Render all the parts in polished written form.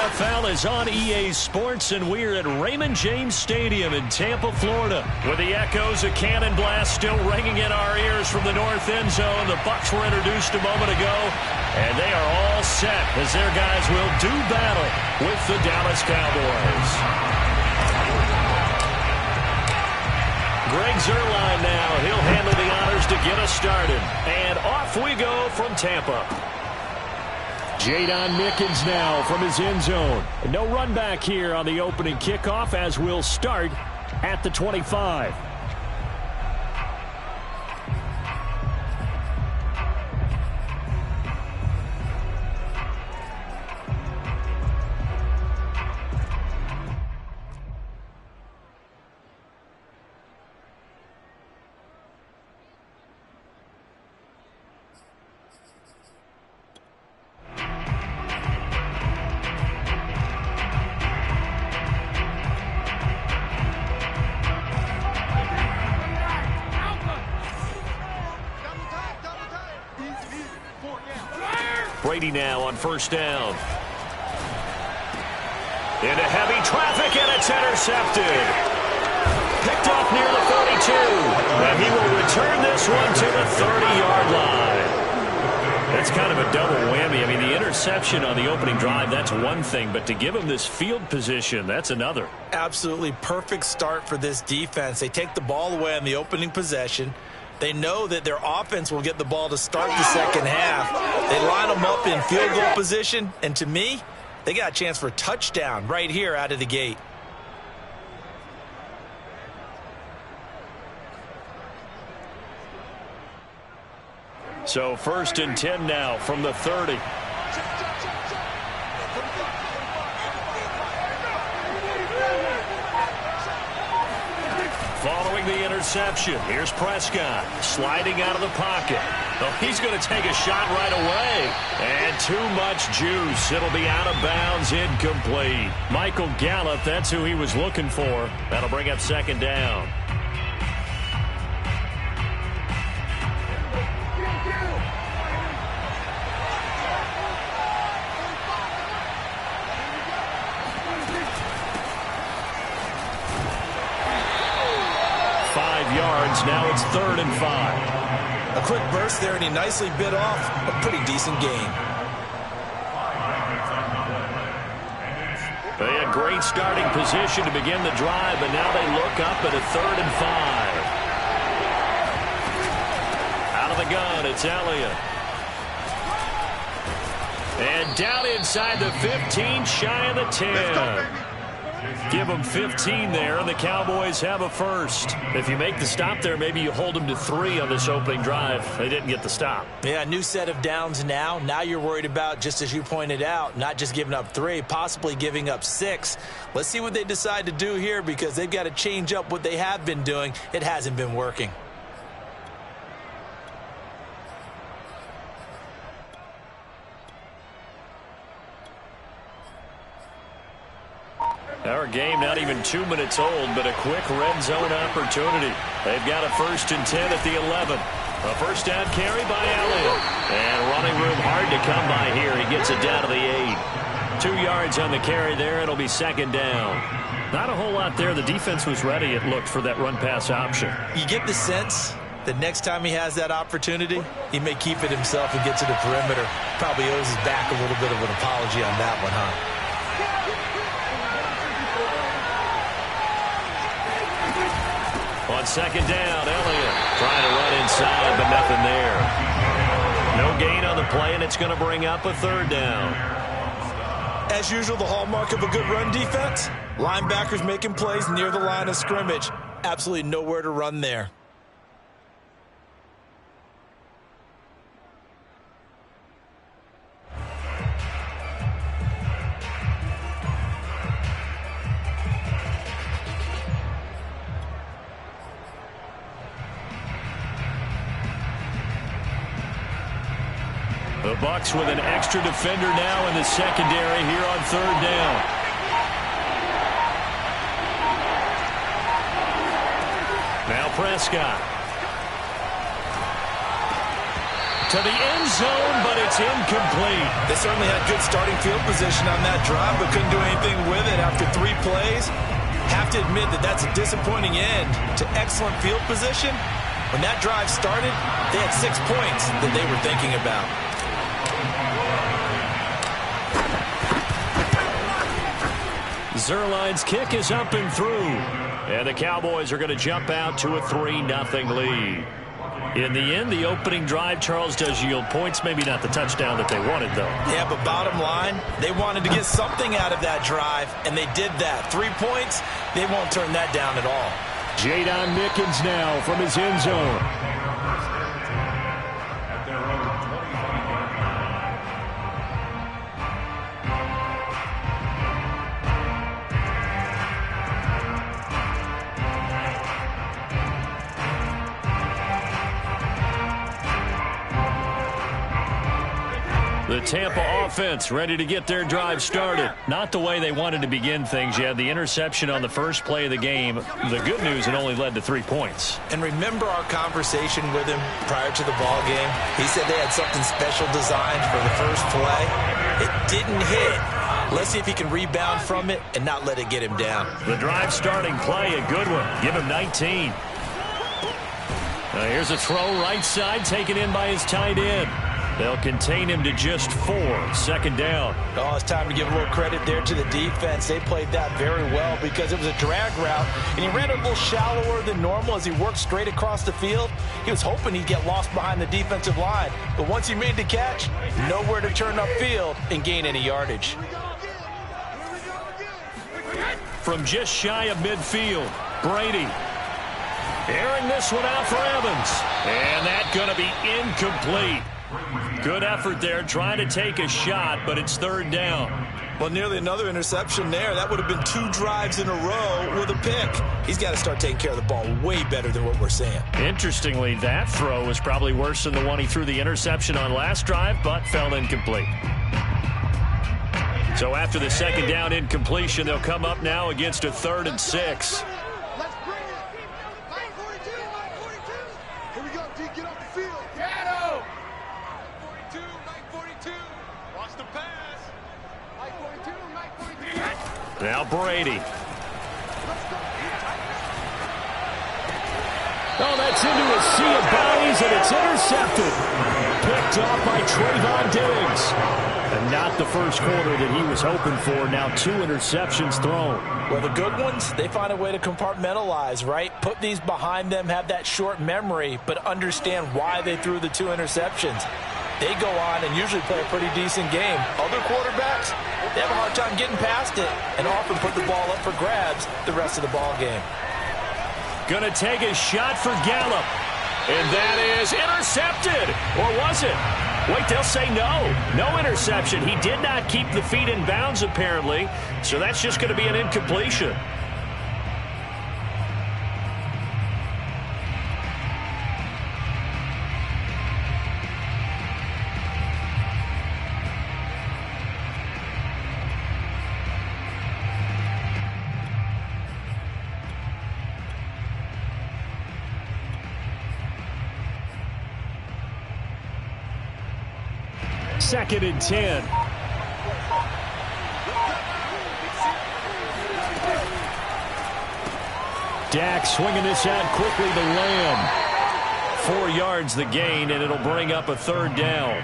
NFL is on EA Sports, and we're at Raymond James Stadium in Tampa, Florida, with the echoes of Cannon Blast still ringing in our ears from the north end zone. The Bucs were introduced a moment ago, and they are all set as their guys will do battle with the Dallas Cowboys. Greg Zuerlein now. He'll handle the honors to get us started. And off we go from Tampa. Jadon Mickens now from his end zone. No run back here on the opening kickoff as we'll start at the 25. Brady now on first down. Into heavy traffic, and it's intercepted. Picked off near the 42. And he will return this one to the 30-yard line. That's kind of a double whammy. I mean, the interception on the opening drive, that's one thing. But to give him this field position, that's another. Absolutely perfect start for this defense. They take the ball away on the opening possession. They know that their offense will get the ball to start the second half. They line them up in field goal position, and to me, they got a chance for a touchdown right here out of the gate. So 1st and 10 now from the 30. Following the interception, here's Prescott sliding out of the pocket. Oh, he's going to take a shot right away. And too much juice. It'll be out of bounds, incomplete. Michael Gallup, that's who he was looking for. That'll bring up 2nd down. Now it's 3rd and 5. A quick burst there, and he nicely bit off a pretty decent gain. They had great starting position to begin the drive, but now they look up at a 3rd and 5. Out of the gun, it's Elliott. And down inside the 15, shy of the 10. Give them 15 there, and the Cowboys have a first. If you make the stop there, maybe you hold them to 3 on this opening drive. They didn't get the stop. Yeah, new set of downs now. Now you're worried about, just as you pointed out, not just giving up 3, possibly giving up 6. Let's see what they decide to do here, because they've got to change up what they have been doing. It hasn't been working. Our game not even 2 minutes old, but a quick red zone opportunity. They've got a 1st and 10 at the 11. A first down carry by Elliott. And running room hard to come by here. He gets it down to the 8. 2 yards on the carry there. It'll be 2nd down. Not a whole lot there. The defense was ready, it looked, for that run-pass option. You get the sense that next time he has that opportunity, he may keep it himself and get to the perimeter. Probably owes his back a little bit of an apology on that one, huh? On 2nd down, Elliott trying to run inside, but nothing there. No gain on the play, and it's going to bring up a 3rd down. As usual, the hallmark of a good run defense, linebackers making plays near the line of scrimmage. Absolutely nowhere to run there. The Bucs with an extra defender now in the secondary here on 3rd down. Now Prescott. to the end zone, but it's incomplete. They certainly had good starting field position on that drive, but couldn't do anything with it after 3 plays. Have to admit that that's a disappointing end to excellent field position. When that drive started, they had 6 points that they were thinking about. Zuerlein's kick is up and through. And the Cowboys are going to jump out to a 3-0 lead. In the end, the opening drive, Charles, does yield points. Maybe not the touchdown that they wanted, though. Yeah, but bottom line, they wanted to get something out of that drive, and they did that. 3 points, they won't turn that down at all. Jadon Mickens now from his end zone. The Tampa offense ready to get their drive started. Not the way they wanted to begin things. You had the interception on the first play of the game. The good news, it only led to 3 points. And remember our conversation with him prior to the ball game? He said they had something special designed for the first play. It didn't hit. Let's see if he can rebound from it and not let it get him down. The drive starting play, a good one. Give him 19. Here's a throw right side, taken in by his tight end. They'll contain him to just 4. 2nd down. Oh, it's time to give a little credit there to the defense. They played that very well because it was a drag route, and he ran a little shallower than normal as he worked straight across the field. He was hoping he'd get lost behind the defensive line, but once he made the catch, nowhere to turn upfield and gain any yardage. From just shy of midfield, Brady airing this one out for Evans, and that's going to be incomplete. Good effort there, trying to take a shot, but it's 3rd down. Well, nearly another interception there. That would have been 2 drives in a row with a pick. He's got to start taking care of the ball way better than what we're seeing. Interestingly, that throw was probably worse than the one he threw the interception on last drive, but fell incomplete. So after the 2nd down incompletion, they'll come up now against a 3rd and 6. Now Brady. Oh, that's into a sea of bodies, and it's intercepted. Picked off by Trayvon Diggs. And not the first quarter that he was hoping for. Now 2 interceptions thrown. Well, the good ones, they find a way to compartmentalize, right? Put these behind them, have that short memory, but understand why they threw the 2 interceptions. They go on and usually play a pretty decent game. Other quarterbacks, they have a hard time getting past it and often put the ball up for grabs the rest of the ball game. Going to take a shot for Gallup. And that is intercepted. Or was it? Wait, they'll say no. No interception. He did not keep the feet in bounds, apparently. So that's just going to be an incompletion. Second and 10. Dak swinging this out quickly to Lamb. 4 yards the gain, and it'll bring up a 3rd down.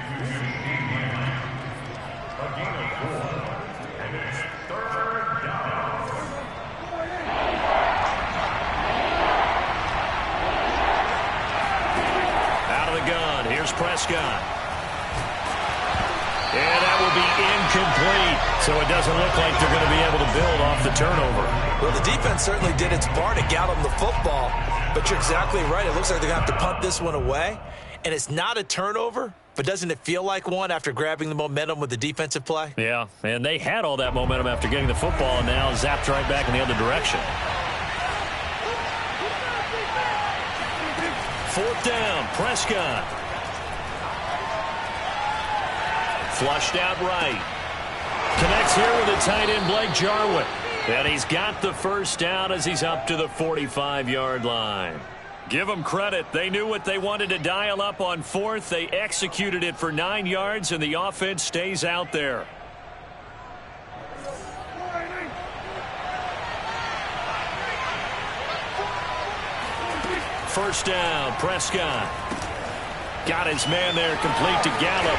Out of the gun, here's Prescott. And that will be incomplete. So it doesn't look like they're going to be able to build off the turnover. Well, the defense certainly did its part to get them the football. But you're exactly right. It looks like they're going to have to punt this one away. And it's not a turnover, but doesn't it feel like one after grabbing the momentum with the defensive play? Yeah, and they had all that momentum after getting the football and now zapped right back in the other direction. 4th down, Prescott. Flushed out right. Connects here with the tight end, Blake Jarwin. And he's got the first down as he's up to the 45-yard line. Give them credit. They knew what they wanted to dial up on fourth. They executed it for 9 yards, and the offense stays out there. First down, Prescott. Got his man there, complete to Gallup.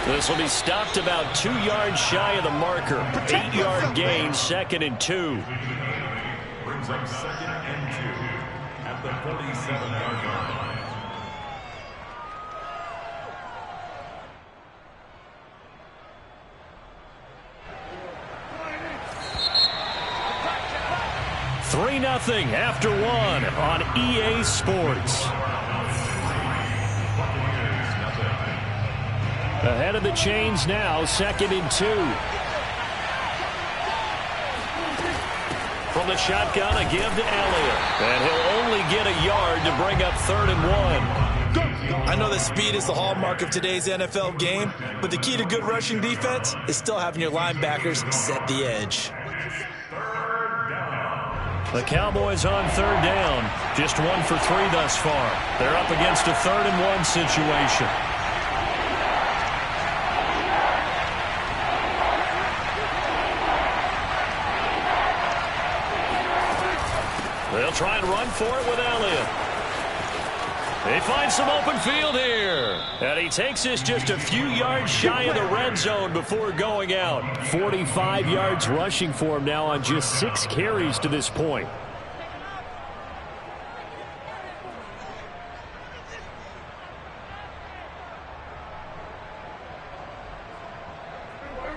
This will be stopped about 2 yards shy of the marker. 8-yard gain, 2nd and 2. Brings up 2nd and 2 at the 47-yard line. Three 0 after one on EA Sports. Ahead of the chains now, 2nd and 2. From the shotgun, a give to Elliott. And he'll only get a yard to bring up 3rd and 1. I know that speed is the hallmark of today's NFL game, but the key to good rushing defense is still having your linebackers set the edge. The Cowboys on 3rd down. Just 1 for 3 thus far. They're up against a 3rd and 1 situation. They'll try and run for it with Elliott. He finds some open field here. And he takes this just a few yards shy of the red zone before going out. 45 yards rushing for him now on just 6 carries to this point.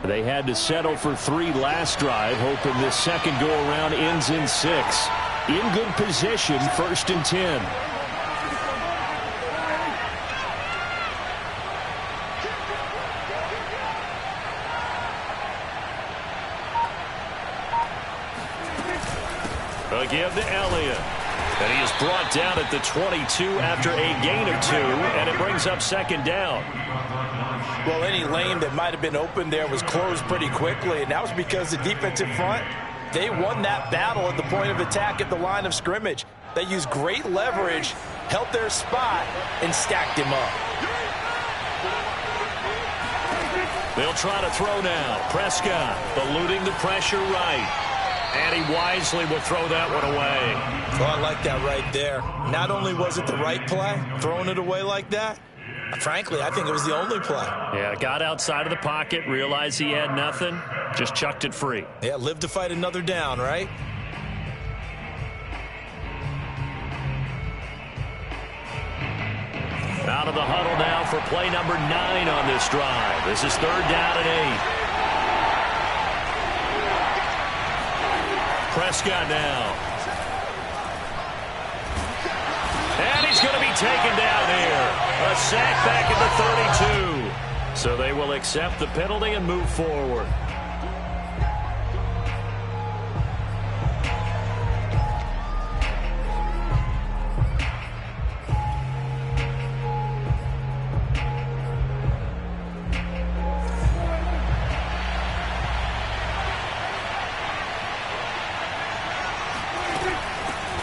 They had to settle for 3 last drive, hoping this second go-around ends in 6. In good position, 1st and 10. A give to Elliott. And he is brought down at the 22 after a gain of 2, and it brings up 2nd down. Well, any lane that might have been open there was closed pretty quickly, and that was because the defensive front, they won that battle at the point of attack at the line of scrimmage. They used great leverage, held their spot, and stacked him up. They'll try to throw now. Prescott eluding the pressure right. And he wisely will throw that one away. Well, I like that right there. Not only was it the right play, throwing it away like that, frankly, I think it was the only play. Yeah, got outside of the pocket, realized he had nothing, just chucked it free. Yeah, live to fight another down, right? Out of the huddle now for play number 9 on this drive. This is 3rd down and 8. Prescott now. And he's going to be taken down here. A sack back at the 32. So they will accept the penalty and move forward.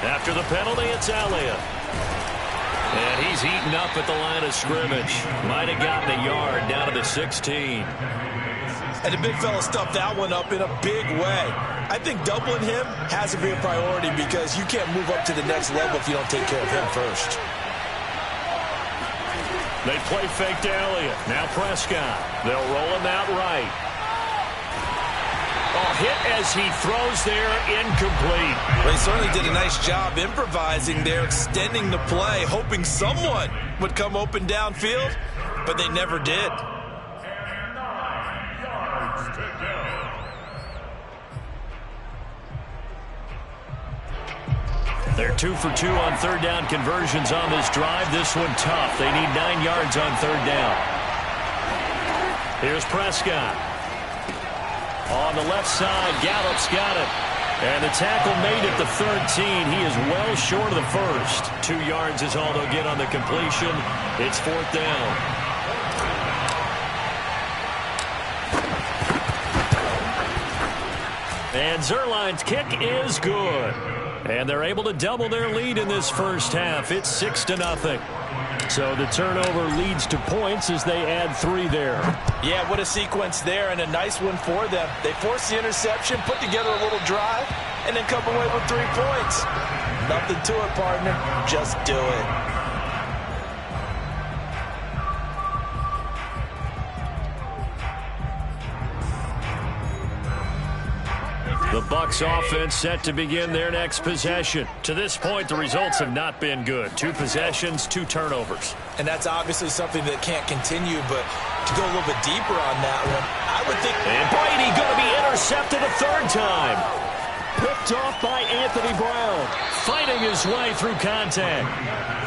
After the penalty, it's Elliott. And he's eaten up at the line of scrimmage. Might have gotten a yard down to the 16. And the big fella stuffed that one up in a big way. I think doubling him has to be a priority because you can't move up to the next level if you don't take care of him first. They play fake to Elliott. Now Prescott. They'll roll him out right. Oh, hit as he throws there, incomplete. Well, he certainly did a nice job improvising there, extending the play, hoping someone would come open downfield, but they never did. They're 2 for 2 on 3rd down conversions on this drive. This one tough. They need 9 yards on 3rd down. Here's Prescott. On the left side, Gallup's got it. And the tackle made at the 13. He is well short of the first. 2 yards is all they'll get on the completion. It's 4th down. And Zuerlein's kick is good. And they're able to double their lead in this first half. It's 6-0. So the turnover leads to points as they add 3 there. Yeah, what a sequence there, and a nice one for them. They force the interception, put together a little drive, and then come away with 3 points. Nothing to it, partner. Just do it. The Bucs offense set to begin their next possession. To this point, the results have not been good. 2 possessions, 2 turnovers. And that's obviously something that can't continue, but to go a little bit deeper on that one, I would think... And Brady going to be intercepted a 3rd time. Picked off by Anthony Brown. Fighting his way through contact.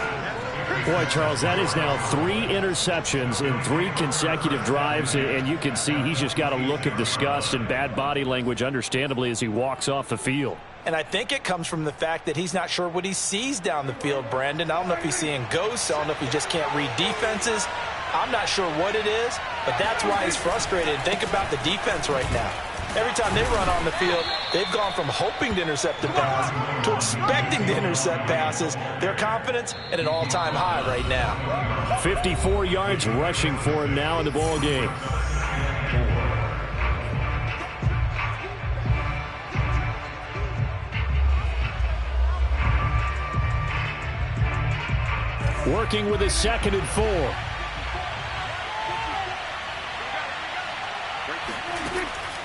Boy, Charles, that is now 3 interceptions in 3 consecutive drives, and you can see he's just got a look of disgust and bad body language, understandably, as he walks off the field. And I think it comes from the fact that he's not sure what he sees down the field, Brandon. I don't know if he's seeing ghosts. I don't know if he just can't read defenses. I'm not sure what it is, but that's why he's frustrated. Think about the defense right now. Every time they run on the field, they've gone from hoping to intercept a pass to expecting to intercept passes. Their confidence at an all-time high right now. 54 yards rushing for him now in the ball game. Working with his 2nd and 4.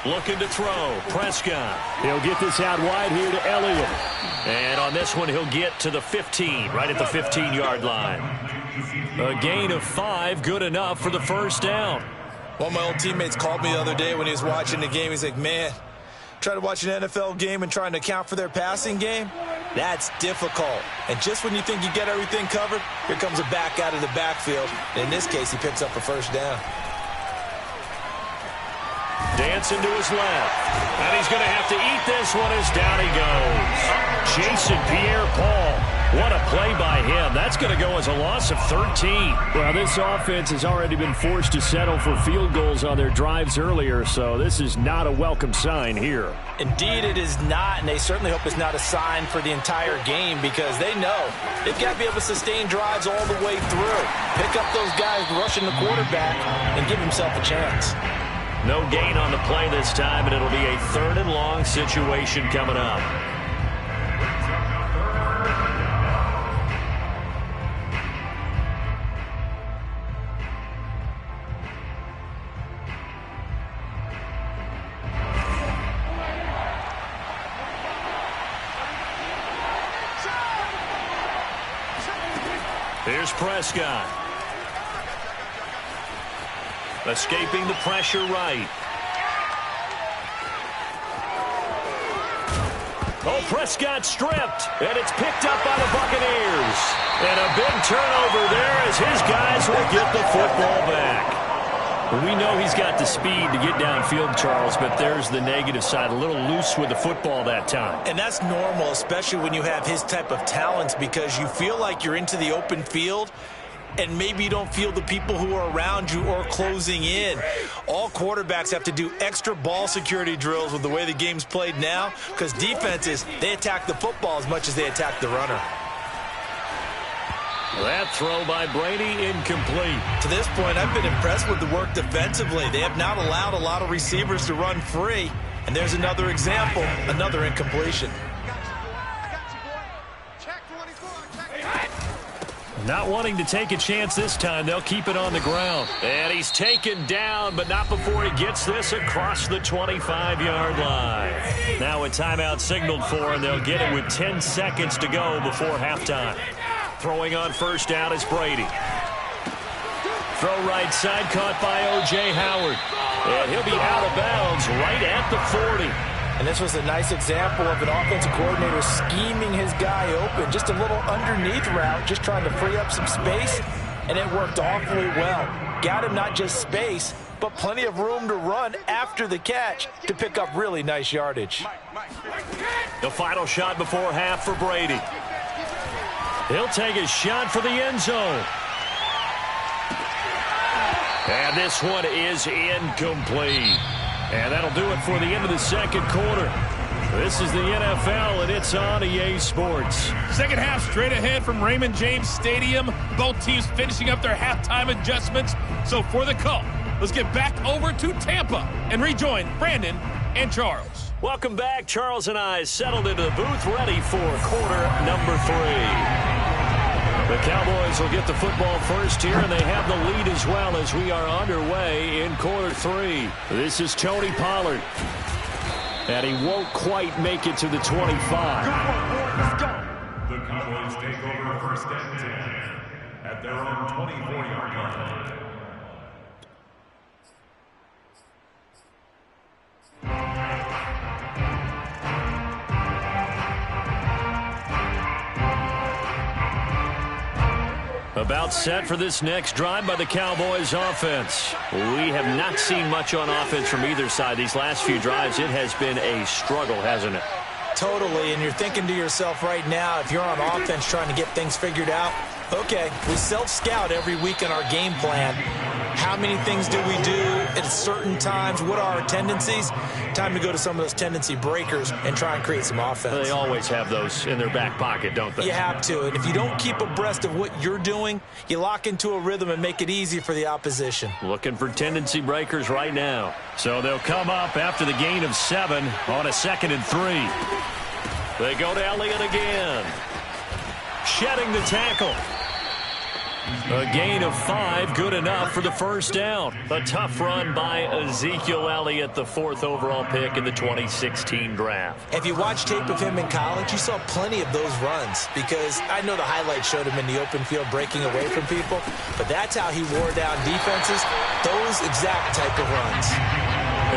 Looking to throw. Prescott. He'll get this out wide here to Elliott. And on this one, he'll get to the 15, right at the 15-yard line. A gain of 5, good enough for the first down. One of my old teammates called me the other day when he was watching the game. He's like, man, trying to watch an NFL game and trying to account for their passing game, that's difficult. And just when you think you get everything covered, here comes a back out of the backfield. And in this case, he picks up a first down. Dancing to his left. And he's going to have to eat this one as down he goes. Jason Pierre-Paul. What a play by him. That's going to go as a loss of 13. Well, this offense has already been forced to settle for field goals on their drives earlier, so this is not a welcome sign here. Indeed, it is not, and they certainly hope it's not a sign for the entire game because they know they've got to be able to sustain drives all the way through. Pick up those guys rushing the quarterback and give himself a chance. No gain on the play this time, and it'll be a 3rd and long situation coming up. Here's Prescott. Escaping the pressure right. Oh, Prescott stripped, and it's picked up by the Buccaneers. And a big turnover there as his guys will get the football back. We know he's got the speed to get downfield, Charles, but there's the negative side. A little loose with the football that time. And that's normal, especially when you have his type of talents, because you feel like you're into the open field, and maybe you don't feel the people who are around you or closing in. All quarterbacks have to do extra ball security drills with the way the game's played now because defenses, they attack the football as much as they attack the runner. That throw by Brady incomplete. To this point, I've been impressed with the work defensively. They have not allowed a lot of receivers to run free. And there's another example, another incompletion. Not wanting to take a chance this time, they'll keep it on the ground. And he's taken down, but not before he gets this across the 25-yard line. Now a timeout signaled for, and they'll get it with 10 seconds to go before halftime. Throwing on first down is Brady. Throw right side, caught by O.J. Howard. And he'll be out of bounds right at the 40. And this was a nice example of an offensive coordinator scheming his guy open. Just a little underneath route, just trying to free up some space, and it worked awfully well. Got him not just space, but plenty of room to run after the catch to pick up really nice yardage. The final shot before half for Brady. He'll take a shot for the end zone. And this one is incomplete. And that'll do it for the end of the second quarter. This is the NFL, and it's on EA Sports. Second half straight ahead from Raymond James Stadium. Both teams finishing up their halftime adjustments. So for the call, let's get back over to Tampa and rejoin Brandon and Charles. Welcome back. Charles and I settled into the booth, ready for quarter number 3. The Cowboys will get the football first here, and they have the lead as well as we are underway in quarter 3. This is Tony Pollard. And he won't quite make it to the 25. The Cowboys take over first and 10 at their own 24-yard line. About set for this next drive by the Cowboys offense. We have not seen much on offense from either side these last few drives. It has been a struggle, hasn't it? Totally, and you're thinking to yourself right now, if you're on offense trying to get things figured out, okay, we self-scout every week in our game plan. How many things do we do at certain times? What are our tendencies? Time to go to some of those tendency breakers and try and create some offense. They always have those in their back pocket, don't they? You have to, and if you don't keep abreast of what you're doing, you lock into a rhythm and make it easy for the opposition. Looking for tendency breakers right now. So they'll come up after the gain of 7 on a 2nd and 3. They go to Elliott again. Shedding the tackle. A gain of 5, good enough for the first down. A tough run by Ezekiel Elliott, the 4th overall pick in the 2016 draft. If you watch tape of him in college, you saw plenty of those runs because I know the highlights showed him in the open field breaking away from people, but that's how he wore down defenses, those exact type of runs.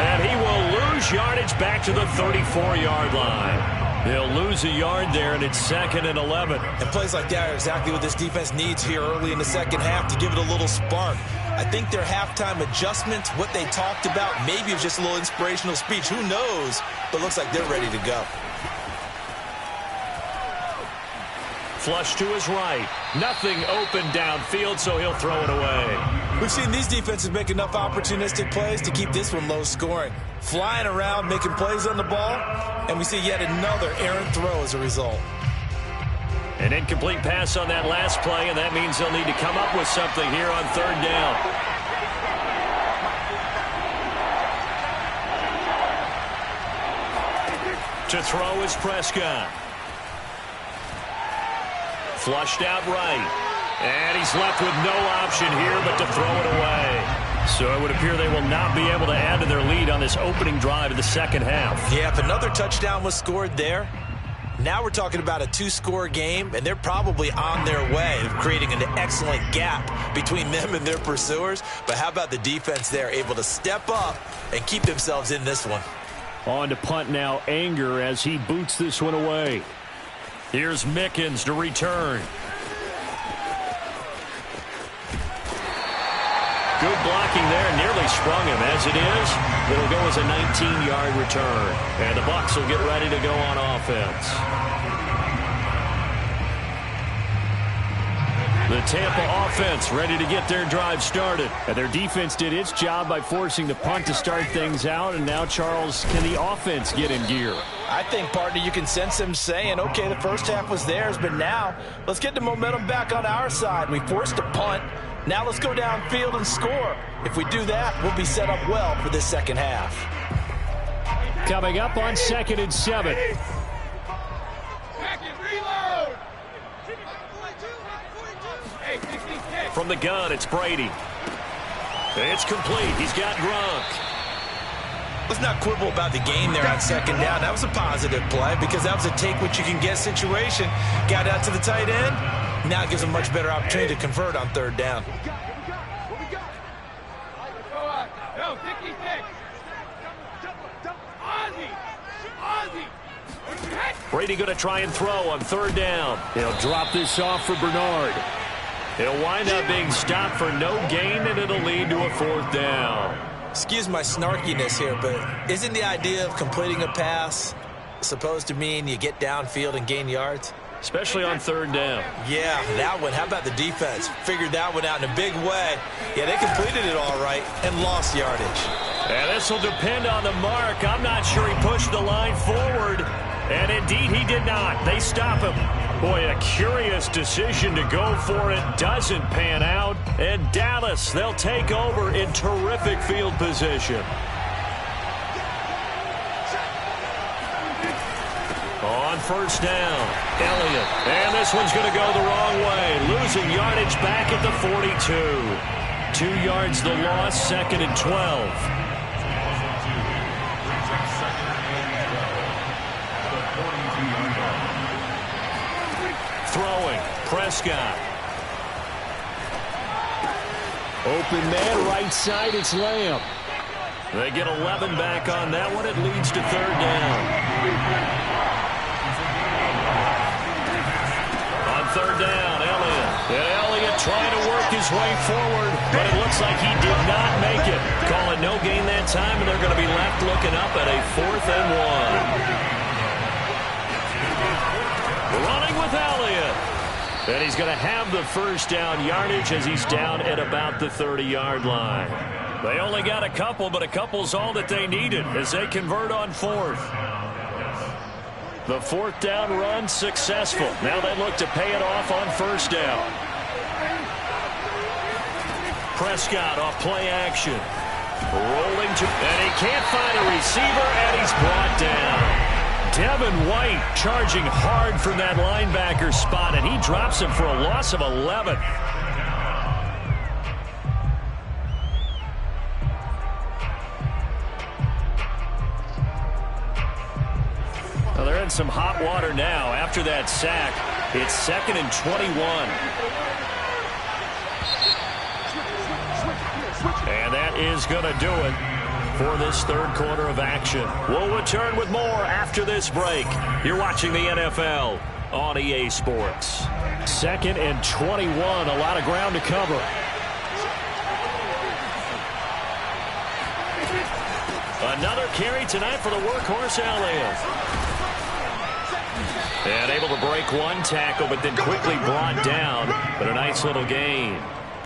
And he will lose yardage back to the 34-yard line. They'll lose a yard there, and it's 2nd and 11. And plays like that are exactly what this defense needs here early in the second half to give it a little spark. I think their halftime adjustments, what they talked about, maybe it was just a little inspirational speech. Who knows? But looks like they're ready to go. Flush to his right. Nothing open downfield, so he'll throw it away. We've seen these defenses make enough opportunistic plays to keep this one low scoring. Flying around, making plays on the ball, and we see yet another errant throw as a result. An incomplete pass on that last play, and that means they'll need to come up with something here on 3rd down. To throw is Prescott. Flushed out right. And he's left with no option here but to throw it away. So it would appear they will not be able to add to their lead on this opening drive of the second half. Yeah, if another touchdown was scored there, now we're talking about a 2-score game, and they're probably on their way of creating an excellent gap between them and their pursuers. But how about the defense there, able to step up and keep themselves in this one? On to punt now, Anger, as he boots this one away. Here's Mickens to return. Good blocking there, nearly sprung him. As it is, it'll go as a 19-yard return. And the Bucs will get ready to go on offense. The Tampa offense ready to get their drive started. And their defense did its job by forcing the punt to start things out. And now, Charles, can the offense get in gear? I think, partner, you can sense them saying, okay, the first half was theirs, but now let's get the momentum back on our side. We forced a punt. Now let's go downfield and score. If we do that, we'll be set up well for this second half. Coming up on 2nd and 7. From the gun, it's Brady. It's complete. He's got Gronk. Let's not quibble about the game there on 2nd down. That was a positive play because that was a take-what-you-can-get situation. Got out to the tight end. Now it gives them a much better opportunity to convert on 3rd down. Brady going to try and throw on 3rd down. He'll drop this off for Bernard. He'll wind up being stopped for no gain, and it'll lead to a 4th down. Excuse my snarkiness here, but isn't the idea of completing a pass supposed to mean you get downfield and gain yards? Especially on 3rd down. Yeah, that one. How about the defense? Figured that one out in a big way. Yeah, they completed it all right and lost yardage. And this will depend on the mark. I'm not sure he pushed the line forward. And indeed, he did not. They stop him. Boy, a curious decision to go for it. Doesn't pan out. And Dallas, they'll take over in terrific field position. On first down, Elliott. And this one's going to go the wrong way. Losing yardage back at the 42. 2 yards the loss, 2nd and 12. Throwing, Prescott. Open man, right side, it's Lamb. They get 11 back on that one. It leads to 3rd down. On 3rd down, Elliott. And Elliott trying to work his way forward, but it looks like he did not make it. Call it no gain that time, and they're going to be left looking up at a 4th and 1. Running with Elliott. And he's going to have the first down yardage as he's down at about the 30-yard line. They only got a couple, but a couple's all that they needed as they convert on 4th. The 4th down run successful. Now they look to pay it off on 1st down. Prescott off play action. Rolling to, and he can't find a receiver, and he's brought down. Devin White charging hard from that linebacker spot, and he drops him for a loss of 11. Well, they're in some hot water now after that sack. It's 2nd and 21. And that is going to do it for this 3rd quarter of action. We'll return with more after this break. You're watching the NFL on EA Sports. 2nd and 21, a lot of ground to cover. Another carry tonight for the workhorse Elliott. And able to break one tackle, but then quickly brought down. But a nice little gain.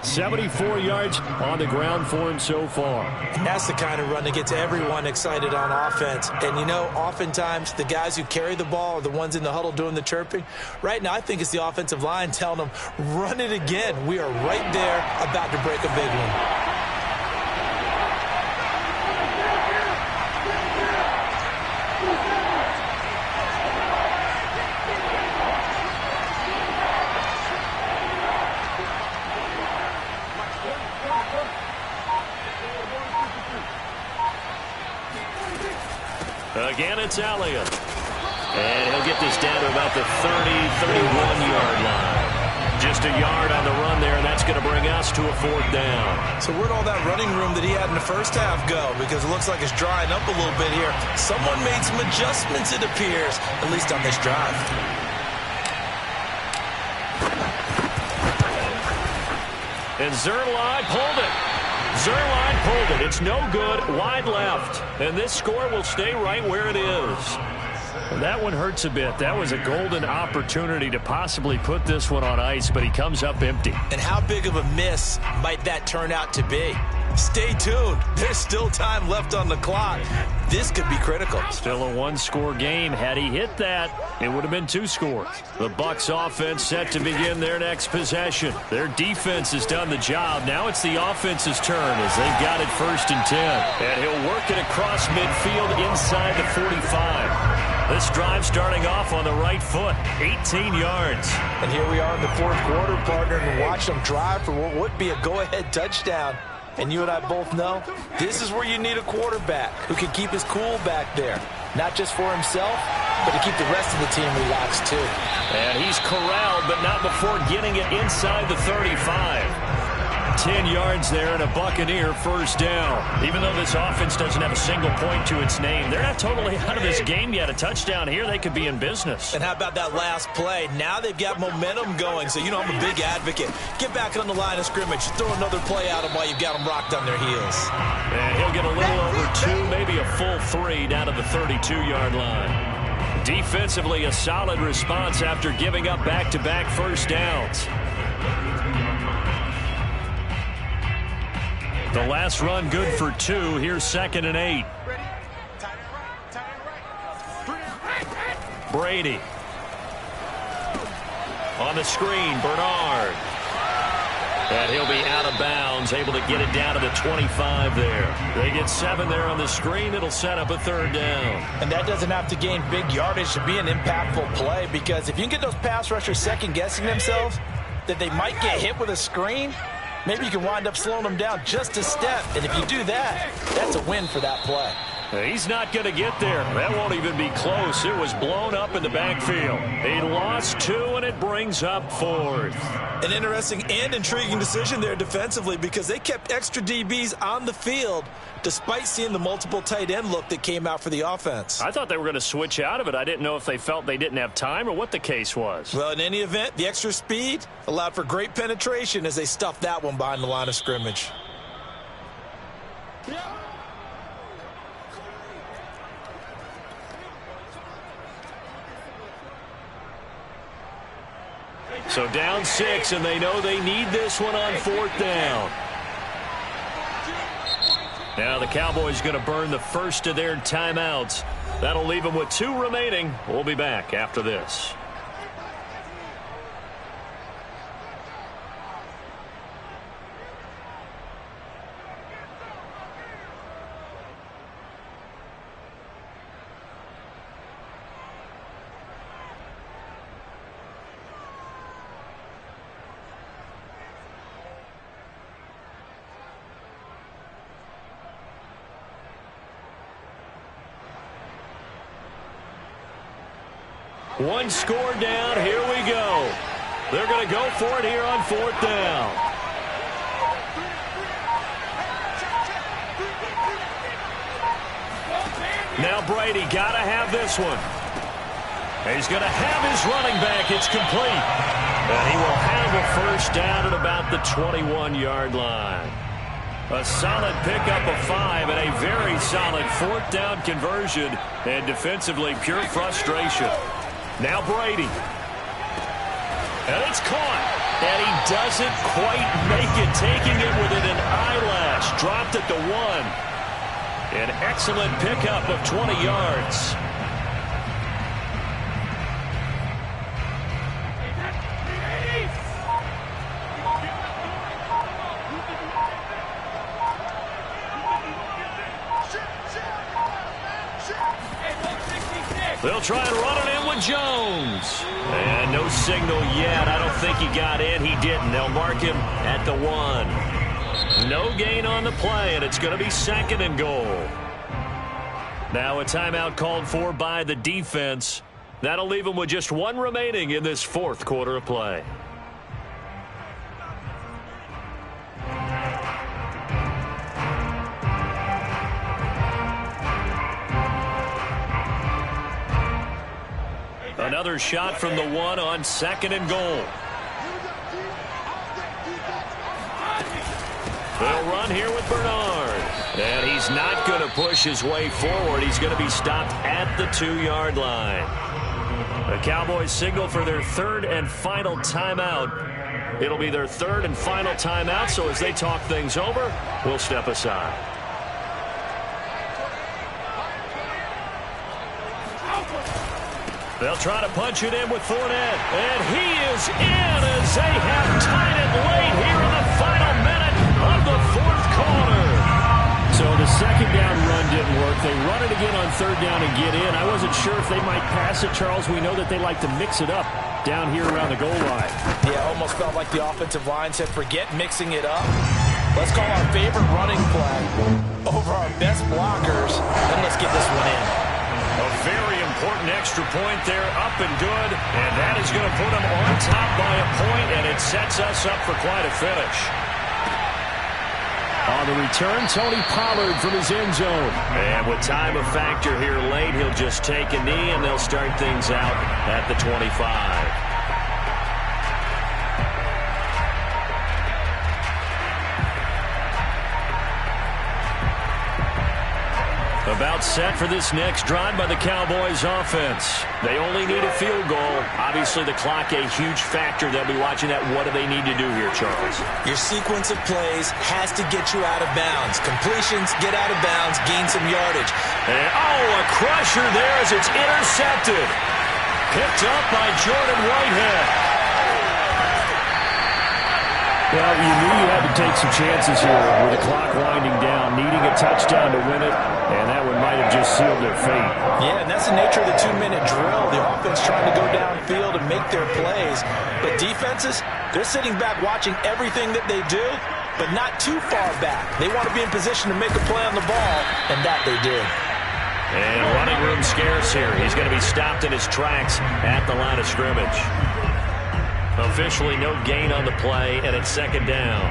74 yards on the ground for him so far. And that's the kind of run that gets everyone excited on offense. And, you know, oftentimes the guys who carry the ball are the ones in the huddle doing the chirping. Right now, I think it's the offensive line telling them, run it again. We are right there about to break a big one. Again, it's Elliott. And he'll get this down to about the 31-yard line. Just a yard on the run there, and that's going to bring us to a 4th down. So where'd all that running room that he had in the first half go? Because it looks like it's drying up a little bit here. Someone made some adjustments, it appears, at least on this drive. And Zuerlein pulled it. Zuerlein pulled it. It's no good. Wide left. And this score will stay right where it is. And that one hurts a bit. That was a golden opportunity to possibly put this one on ice, but he comes up empty. And how big of a miss might that turn out to be? Stay tuned. There's still time left on the clock. This could be critical. Still a 1-score game. Had he hit that, it would have been 2 scores. The Bucs offense set to begin their next possession. Their defense has done the job. Now it's the offense's turn as they've got it 1st and 10. And he'll work it across midfield inside the 45. This drive starting off on the right foot, 18 yards. And here we are in the 4th quarter, partner, and watch them drive for what would be a go-ahead touchdown. And you and I both know this is where you need a quarterback who can keep his cool back there. Not just for himself, but to keep the rest of the team relaxed too. And he's corralled, but not before getting it inside the 35. 10 yards there and a Buccaneer 1st down. Even though this offense doesn't have a single point to its name, they're not totally out of this game yet. A touchdown here, they could be in business. And how about that last play? Now they've got momentum going, so you know I'm a big advocate. Get back on the line of scrimmage. Throw another play at them while you've got them rocked on their heels. And he'll get a little over 2, maybe a full 3 down to the 32-yard line. Defensively, a solid response after giving up back-to-back 1st downs. The last run good for 2. Here's 2nd and 8. Brady. On the screen, Bernard. And he'll be out of bounds, able to get it down to the 25 there. They get 7 there on the screen. It'll set up a 3rd down. And that doesn't have to gain big yardage to be an impactful play, because if you can get those pass rushers second-guessing themselves that they might get hit with a screen, maybe you can wind up slowing them down just a step. And if you do that, that's a win for that play. He's not going to get there. That won't even be close. It was blown up in the backfield. He lost 2, and it brings up 4th. An interesting and intriguing decision there defensively, because they kept extra DBs on the field despite seeing the multiple tight end look that came out for the offense. I thought they were going to switch out of it. I didn't know if they felt they didn't have time or what the case was. Well, in any event, the extra speed allowed for great penetration as they stuffed that one behind the line of scrimmage. So down 6, and they know they need this one on 4th down. Now the Cowboys going to burn the first of their timeouts. That'll leave them with 2 remaining. We'll be back after this. One score down. Here we go. They're going to go for it here on 4th down. Now Brady got to have this one. He's going to have his running back. It's complete. And he will have a first down at about the 21-yard line. A solid pickup of 5 and a very solid 4th down conversion. And defensively, pure frustration. Now Brady. And it's caught. And he doesn't quite make it, taking it within an eyelash. Dropped at the 1. An excellent pickup of 20 yards. They'll try and run it in with Jones. And no signal yet. I don't think he got in. He didn't. They'll mark him at the 1. No gain on the play, and it's going to be 2nd and goal. Now a timeout called for by the defense. That'll leave them with just 1 remaining in this 4th quarter of play. Another shot from the 1 on 2nd and goal. They'll run here with Bernard. And he's not going to push his way forward. He's going to be stopped at the 2-yard line. The Cowboys signal for their 3rd and final timeout. It'll be their 3rd and final timeout, so as they talk things over, we'll step aside. They'll try to punch it in with Fournette. And he is in as they have tied it late here in the final minute of the 4th quarter. So the 2nd down run didn't work. They run it again on 3rd down and get in. I wasn't sure if they might pass it, Charles. We know that they like to mix it up down here around the goal line. Yeah, almost felt like the offensive line said, forget mixing it up. Let's call our favorite running play over our best blockers, and let's get this one in. A very important extra point there, up and good, and that is going to put them on top by a point, and it sets us up for quite a finish. On the return, Tony Pollard from his end zone. And with time a factor here late, he'll just take a knee, and they'll start things out at the 25. A About set for this next drive by the Cowboys offense. They only need a field goal. Obviously, the clock a huge factor. They'll be watching that. What do they need to do here, Charles? Your sequence of plays has to get you out of bounds. Completions, get out of bounds, gain some yardage. And, a crusher there as it's intercepted. Picked up by Jordan Whitehead. Well, you knew you had to take some chances here with the clock winding down, needing a touchdown to win it, and that one might have just sealed their fate. Yeah, and that's the nature of the 2-minute drill. The offense trying to go downfield and make their plays. But defenses, they're sitting back watching everything that they do, but not too far back. They want to be in position to make a play on the ball, and that they did. And running room scarce here. He's going to be stopped in his tracks at the line of scrimmage. Officially no gain on the play, and it's second down.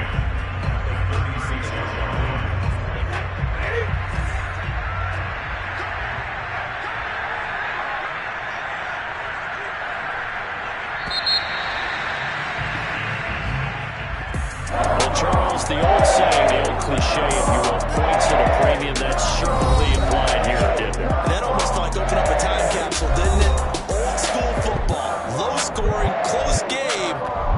Well, Charles, the old saying, the old cliche, if you will, points at a premium, that's certainly applied here, didn't it? That almost like opened up a time capsule, didn't it? Old school football, low scoring, close game.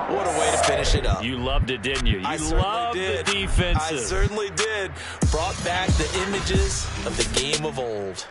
What a way to finish it up. You loved it, didn't you? You loved the defenses. I certainly did. Brought back the images of the game of old.